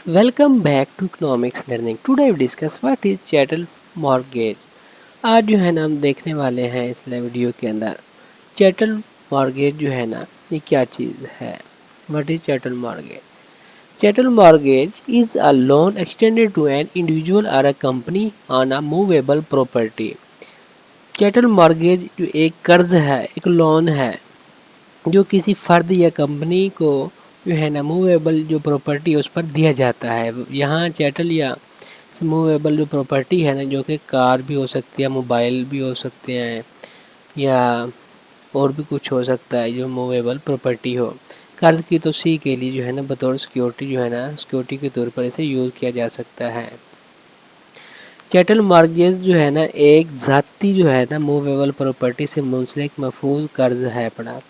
Welcome back to economics learning. Today we discuss what is chattel mortgage. आज जो है ना हम देखने वाले हैं इस वीडियो के अंदर चैटल मॉर्गेज जो है ना ये क्या चीज़ है। What is chattel mortgage? Chattel mortgage is a loan extended to an individual और a company on a movable property. Chattel mortgage जो एक कर्ज है, एक लोन है जो किसी फर्द या कंपनी को जो है ना मूवेबल जो प्रॉपर्टी है उस पर दिया जाता है। यहाँ चैटल या मूवेबल जो प्रॉपर्टी है ना, जो कि कार भी हो सकती है, मोबाइल भी हो सकते हैं, या और भी कुछ हो सकता है जो मूवेबल प्रॉपर्टी हो। कर्ज की तो सी के लिए जो है ना बतौर सिक्योरिटी जो है ना सिक्योरिटी के तौर पर इसे यूज़ किया जा सकता है। चैटल मॉर्गेज जो है ना एक ज़ाती जो है ना मूवेबल प्रॉपर्टी से मुंसलिक महफूज कर्ज है पड़ा,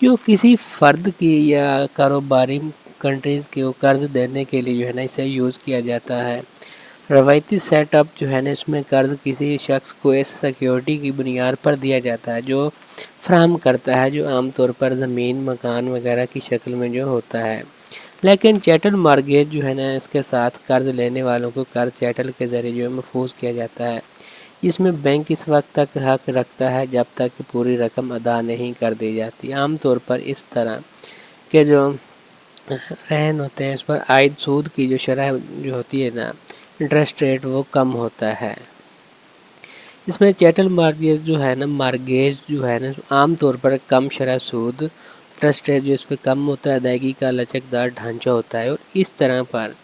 जो किसी फ़र्द की या कारोबारी कंट्रीज़ को कर्ज देने के लिए जो है ना इसे यूज़ किया जाता है। रवायती सेटअप जो है ना इसमें कर्ज किसी शख्स को इस सिक्योरिटी की बुनियाद पर दिया जाता है जो फ्राहम करता है, जो आमतौर पर ज़मीन, मकान वगैरह की शक्ल में जो होता है। लेकिन चैटल मॉर्गेज जो है ना इसके साथ कर्ज लेने वालों को कर्ज चैटल के ज़रिए जो है महफूज किया जाता है, जिसमें बैंक इस वक्त तक हक रखता है जब तक कि पूरी रकम अदा नहीं कर दी जाती। आमतौर पर इस तरह के जो रहन होते हैं इस पर आयद सूद की जो शरह जो होती है ना, इंटरेस्ट रेट, वो कम होता है। इसमें चैटल मॉर्गेज जो है ना मार्गेज जो है ना आमतौर पर कम शरह सूद, इंटरेस्ट रेट जो इस पर कम होता है, अदायगी का लचकदार ढांचा होता है, और इस तरह पर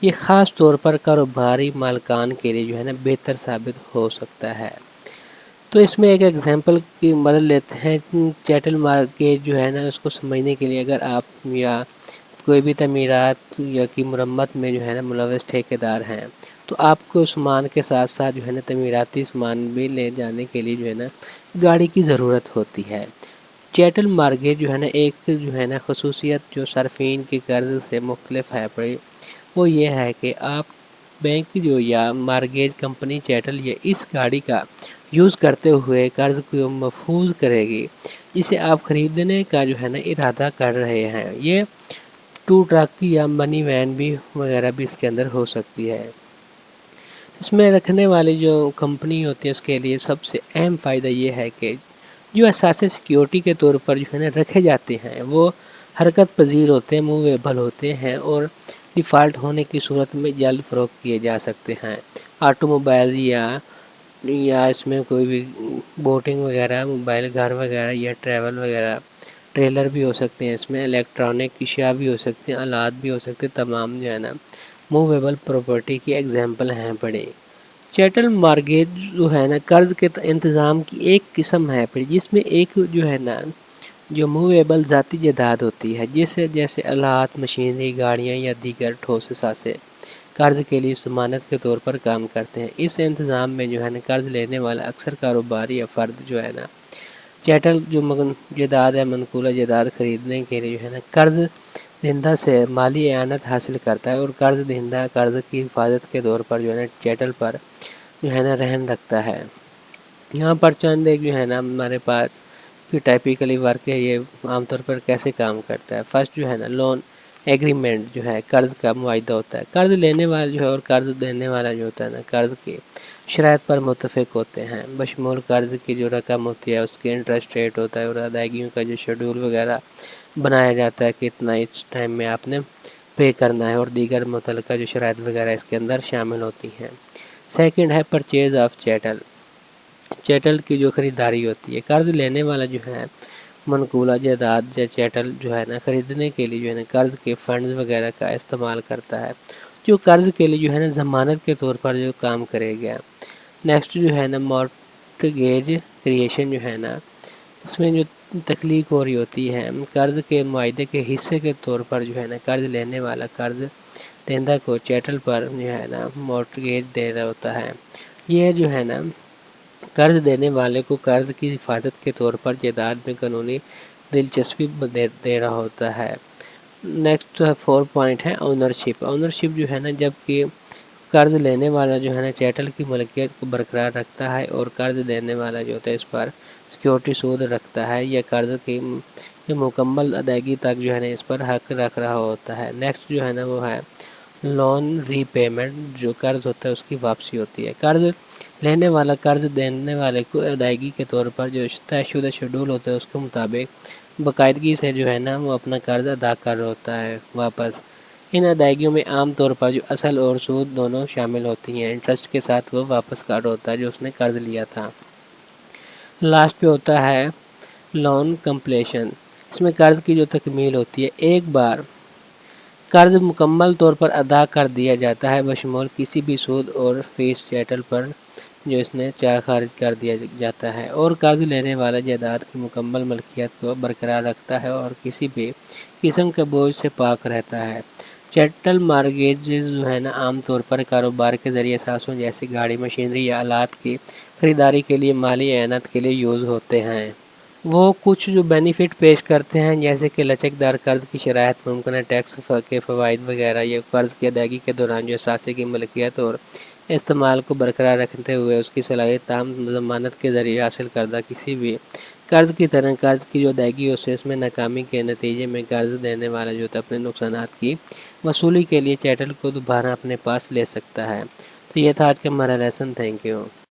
ये ख़ास तौर पर कारोबारी मालकान के लिए जो है ना बेहतर साबित हो सकता है। तो इसमें एक एग्जांपल की मदद लेते हैं। चैटल मॉर्गेज जो है ना उसको समझने के लिए, अगर आप या कोई भी तमीरात या की मरम्मत में जो है ना मुलव्वस ठेकेदार हैं, तो आपको सामान के साथ साथ जो है ना तमीराती सामान भी ले जाने के लिए जो है ना गाड़ी की ज़रूरत होती है। चैटल मॉर्गेज जो है ना एक जो है ना खसूसियत जो सार्फिन के कर्ज से मुख्तलिफ है पड़ी, वो ये है कि आप बैंक जो या मॉर्गेज कंपनी चैटल या इस गाड़ी का यूज़ करते हुए कर्ज को महफूज करेगी जिसे आप ख़रीदने का जो है ना इरादा कर रहे हैं। ये टू ट्रक या मनी वैन भी वगैरह भी इसके अंदर हो सकती है। इसमें रखने वाली जो कंपनी होती है उसके लिए सबसे अहम फ़ायदा ये है कि जो असासे सिक्योरिटी के तौर पर जो है ना रखे जाते हैं वो हरकत पजीर होते हैं, मूवेबल होते हैं, और डिफ़ॉल्ट होने की सूरत में जल्द फ़रोख्त किए जा सकते हैं। ऑटोमोबाइल या इसमें कोई भी बोटिंग वगैरह, मोबाइल, घर वगैरह या ट्रैवल वगैरह, ट्रेलर भी हो सकते हैं, इसमें इलेक्ट्रॉनिक अशिया भी हो सकते हैं, आलात भी हो सकते हैं, तमाम जो है ना मूवेबल प्रॉपर्टी की एग्जांपल हैं बड़े। चैटल मॉर्गेज जो है ना कर्ज के इंतज़ाम की एक किस्म है फिर, जिसमें एक जो है ना जो मूवेबल ज़ाती जायदाद होती है, जैसे जैसे आलात, मशीनरी, गाड़ियाँ या दीगर ठोस असासे कर्ज के लिए ज़मानत के तौर पर काम करते हैं। इस इंतज़ाम में जो है ना कर्ज लेने वाला अक्सर कारोबारी या फ़र्द जो है ना चैटल जो जायदाद है, मनकूला जायदाद खरीदने के लिए जो है ना कर्ज दहिंदा से माली एआनत हासिल करता है, और कर्ज दहिंदा कर्ज की हिफाजत के तौर पर जो है ना चैटल पर जो है ना रहन रखता है। यहाँ पर चंद एक जो है ना हमारे पास इसकी टाइपिकली वर्क है, ये आमतौर पर कैसे काम करता है। फर्स्ट जो है ना लोन एग्रीमेंट जो है कर्ज का मुआहदा होता है। कर्ज लेने वाला जो है और कर्ज देने वाला जो होता है ना कर्ज की शराइत पर मुत्तफिक होते हैं, बशमूल कर्ज की जो रकम होती है, उसके इंटरेस्ट रेट होता है, और अदायगियों का जो शेड्यूल वगैरह बनाया जाता है कि इतना इस टाइम में आपने पे करना है, और दीगर मुतल्लिका जो शराइत वगैरह इसके अंदर शामिल होती हैं। सेकंड है परचेज ऑफ चैटल। चैटल की जो ख़रीदारी होती है, कर्ज लेने वाला जो है मनकूला जायदाद या चैटल जो है ना ख़रीदने के लिए जो है ना कर्ज के फंड्स वगैरह का इस्तेमाल करता है, जो कर्ज के लिए जो है ना ज़मानत के तौर पर जो काम करेगा। नेक्स्ट जो है ना मॉर्टगेज क्रिएशन जो है ना इसमें जो तख्लीक हो रही होती है, कर्ज के मुआहदे के हिस्से के तौर पर जो है ना कर्ज लेने वाला कर्ज देंदा को चैटल पर जो है ना मॉर्टगेज दे रहा होता है। यह जो है ना कर्ज देने वाले को कर्ज की हिफाजत के तौर पर जायदाद में कानूनी दिलचस्पी दे रहा होता है। नेक्स्ट 4 पॉइंट है ओनरशिप। ओनरशिप जो है ना जबकि कर्ज लेने वाला जो है ना चैटल की मलकियत को बरकरार रखता है, और कर्ज देने वाला जो होता है इस पर सिक्योरिटी सूद रखता है या कर्ज की मुकम्मल अदायगी तक जो है ना इस पर हक रख रहा होता है। नेक्स्ट जो है ना वो है لون ری پیمنٹ، جو قرض ہوتا ہے اس کی واپسی ہوتی ہے۔ قرض لینے والا قرض دینے والے کو ادائیگی کے طور پر جو طے شدہ شیڈول ہوتا ہے اس کے مطابق باقاعدگی سے جو ہے نا وہ اپنا قرض ادا کر رہا ہوتا ہے واپس۔ ان ادائیگیوں میں عام طور پر جو اصل اور سود دونوں شامل ہوتی ہیں۔ انٹرسٹ کے ساتھ وہ واپس کر رہا ہوتا ہے جو اس نے قرض لیا تھا۔ لاسٹ پہ ہوتا ہے لون کمپلیشن، اس میں قرض کی جو تکمیل ہوتی ہے، ایک بار قرض مکمل طور پر ادا کر دیا جاتا ہے بشمول کسی بھی سود اور فیس چیٹل پر جو اس نے چاہ خارج کر دیا جاتا ہے، اور قرض لینے والا جائیداد کی مکمل ملکیت کو برقرار رکھتا ہے اور کسی بھی قسم کے بوجھ سے پاک رہتا ہے۔ چیٹل مارگیجز جو ہے نا عام طور پر کاروبار کے ذریعے اثاثوں جیسے گاڑی، مشینری یا آلات کی خریداری کے لیے مالی اعانت کے لیے یوز ہوتے ہیں۔ وہ کچھ جو بینیفٹ پیش کرتے ہیں جیسے کہ لچکدار قرض کی شرائط، ممکنہ ٹیکس کے فوائد وغیرہ، یہ قرض کی ادائیگی کے دوران جو اثاثے کی ملکیت اور استعمال کو برقرار رکھتے ہوئے اس کی صلاحیت تام ضمانت کے ذریعے حاصل کردہ کسی بھی قرض کی طرح قرض کی جو ادائیگی اس میں ناکامی کے نتیجے میں قرض دینے والا جو اپنے نقصانات کی وصولی کے لیے چیٹل کو دوبارہ اپنے پاس لے سکتا ہے۔ تو یہ تھا آج کا ہمارا لیسن۔ Thank you.